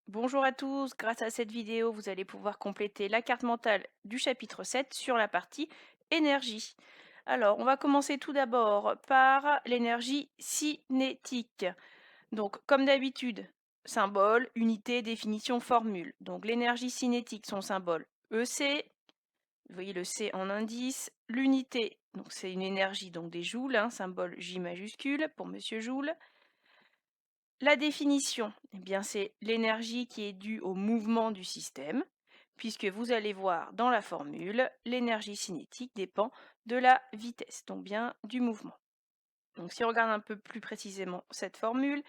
Bonjour à tous, grâce à cette vidéo, vous allez pouvoir compléter la carte mentale du chapitre 7 sur la partie énergie. Alors, on va commencer tout d'abord par l'énergie cinétique. Donc, comme d'habitude, symbole, unité, définition, formule. Donc, l'énergie cinétique, son symbole EC. Vous voyez le C en indice. L'unité, donc c'est une énergie, donc des joules, symbole J majuscule pour Monsieur Joule. La définition, eh bien, c'est l'énergie qui est due au mouvement du système, puisque vous allez voir dans la formule, l'énergie cinétique dépend de la vitesse, donc bien du mouvement. Donc si on regarde un peu plus précisément cette formule,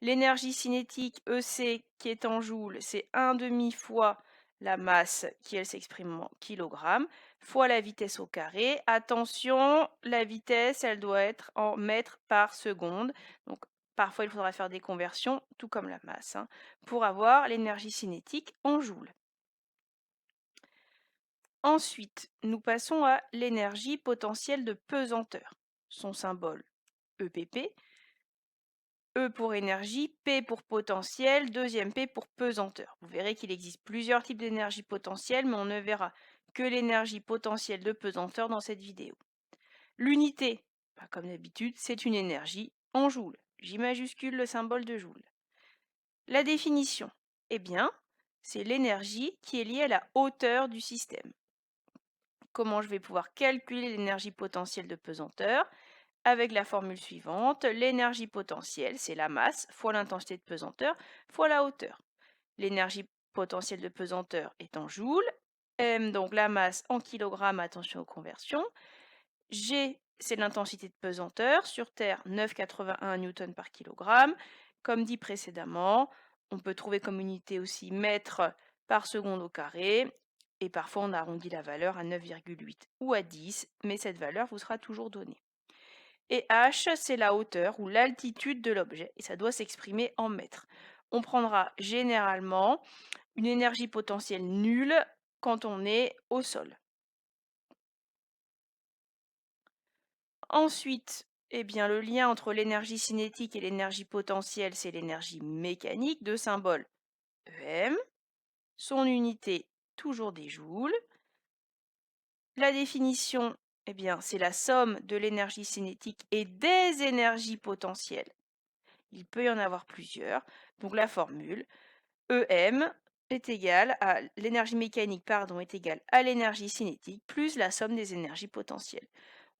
l'énergie cinétique EC qui est en joules, c'est 1/2 fois la masse qui elle s'exprime en kilogrammes fois la vitesse au carré. Attention, la vitesse elle doit être en mètres par seconde. Donc parfois il faudra faire des conversions, tout comme la masse, pour avoir l'énergie cinétique en joules. Ensuite, nous passons à l'énergie potentielle de pesanteur. Son symbole EPP. E pour énergie, P pour potentiel, deuxième P pour pesanteur. Vous verrez qu'il existe plusieurs types d'énergie potentielle, mais on ne verra que l'énergie potentielle de pesanteur dans cette vidéo. L'unité, comme d'habitude, c'est une énergie en joules. J majuscule le symbole de joule. La définition, eh bien, c'est l'énergie qui est liée à la hauteur du système. Comment je vais pouvoir calculer l'énergie potentielle de pesanteur? Avec la formule suivante, l'énergie potentielle, c'est la masse fois l'intensité de pesanteur fois la hauteur. L'énergie potentielle de pesanteur est en joules, M donc la masse en kilogrammes, attention aux conversions, G c'est l'intensité de pesanteur, sur Terre 9,81 newton par kilogramme. Comme dit précédemment, on peut trouver comme unité aussi mètres par seconde au carré, et parfois on arrondit la valeur à 9,8 ou à 10, mais cette valeur vous sera toujours donnée. Et h, c'est la hauteur ou l'altitude de l'objet, et ça doit s'exprimer en mètres. On prendra généralement une énergie potentielle nulle quand on est au sol. Ensuite, eh bien, le lien entre l'énergie cinétique et l'énergie potentielle, c'est l'énergie mécanique de symbole EM. Son unité, toujours des joules. La définition, eh bien, c'est la somme de l'énergie cinétique et des énergies potentielles. Il peut y en avoir plusieurs. Donc la formule EM est égale à l'énergie mécanique est égale à l'énergie cinétique plus la somme des énergies potentielles.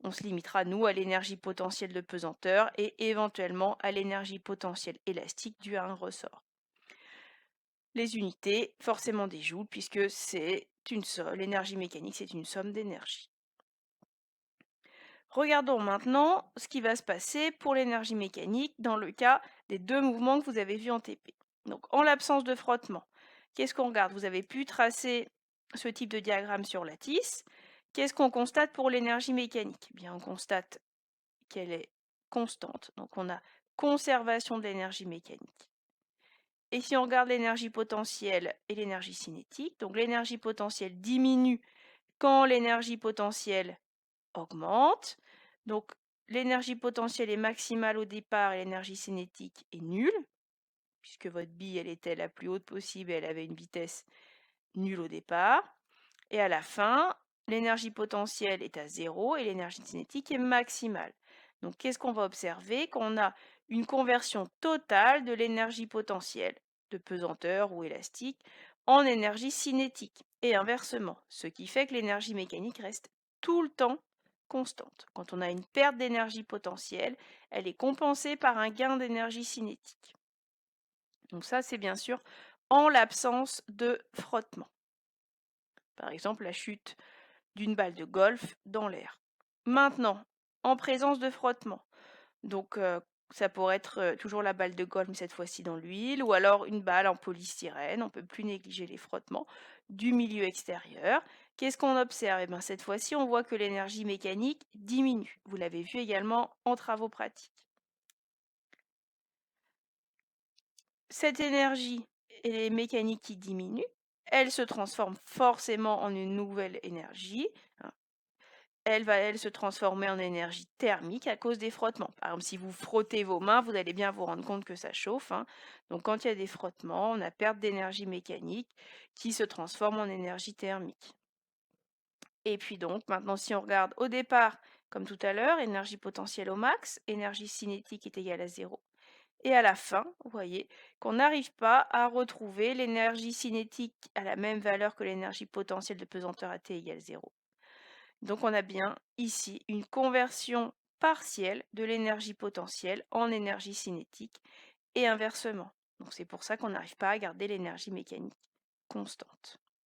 On se limitera, nous, à l'énergie potentielle de pesanteur et éventuellement à l'énergie potentielle élastique due à un ressort. Les unités, forcément des joules, puisque c'est une somme. L'énergie mécanique, c'est une somme d'énergie. Regardons maintenant ce qui va se passer pour l'énergie mécanique dans le cas des deux mouvements que vous avez vus en TP. Donc, en l'absence de frottement, qu'est-ce qu'on regarde? Vous avez pu tracer ce type de diagramme sur Lattice. Qu'est-ce qu'on constate pour l'énergie mécanique? Eh bien, on constate qu'elle est constante. Donc, on a conservation de l'énergie mécanique. Et si on regarde l'énergie potentielle et l'énergie cinétique, donc l'énergie potentielle diminue quand l'énergie potentielle augmente. Donc, l'énergie potentielle est maximale au départ et l'énergie cinétique est nulle, puisque votre bille, elle était la plus haute possible et elle avait une vitesse nulle au départ. Et à la fin, l'énergie potentielle est à 0 et l'énergie cinétique est maximale. Donc, qu'est-ce qu'on va observer? Qu'on a une conversion totale de l'énergie potentielle, de pesanteur ou élastique, en énergie cinétique, et inversement, ce qui fait que l'énergie mécanique reste tout le temps constante. Quand on a une perte d'énergie potentielle, elle est compensée par un gain d'énergie cinétique. Donc ça, c'est bien sûr en l'absence de frottement. Par exemple, la chute d'une balle de golf dans l'air. Maintenant, en présence de frottement, donc ça pourrait être toujours la balle de golf, mais cette fois-ci dans l'huile, ou alors une balle en polystyrène, on ne peut plus négliger les frottements du milieu extérieur. Qu'est-ce qu'on observe? Eh bien, cette fois-ci, on voit que l'énergie mécanique diminue. Vous l'avez vu également en travaux pratiques. Cette énergie mécanique qui diminue, elle se transforme forcément en une nouvelle énergie, hein. elle va, elle, se transformer en énergie thermique à cause des frottements. Par exemple, si vous frottez vos mains, vous allez bien vous rendre compte que ça chauffe, hein. Donc quand il y a des frottements, on a perte d'énergie mécanique qui se transforme en énergie thermique. Et puis donc, maintenant, si on regarde au départ, comme tout à l'heure, énergie potentielle au max, énergie cinétique est égale à zéro. Et à la fin, vous voyez qu'on n'arrive pas à retrouver l'énergie cinétique à la même valeur que l'énergie potentielle de pesanteur à t égale zéro. Donc on a bien ici une conversion partielle de l'énergie potentielle en énergie cinétique et inversement. Donc c'est pour ça qu'on n'arrive pas à garder l'énergie mécanique constante.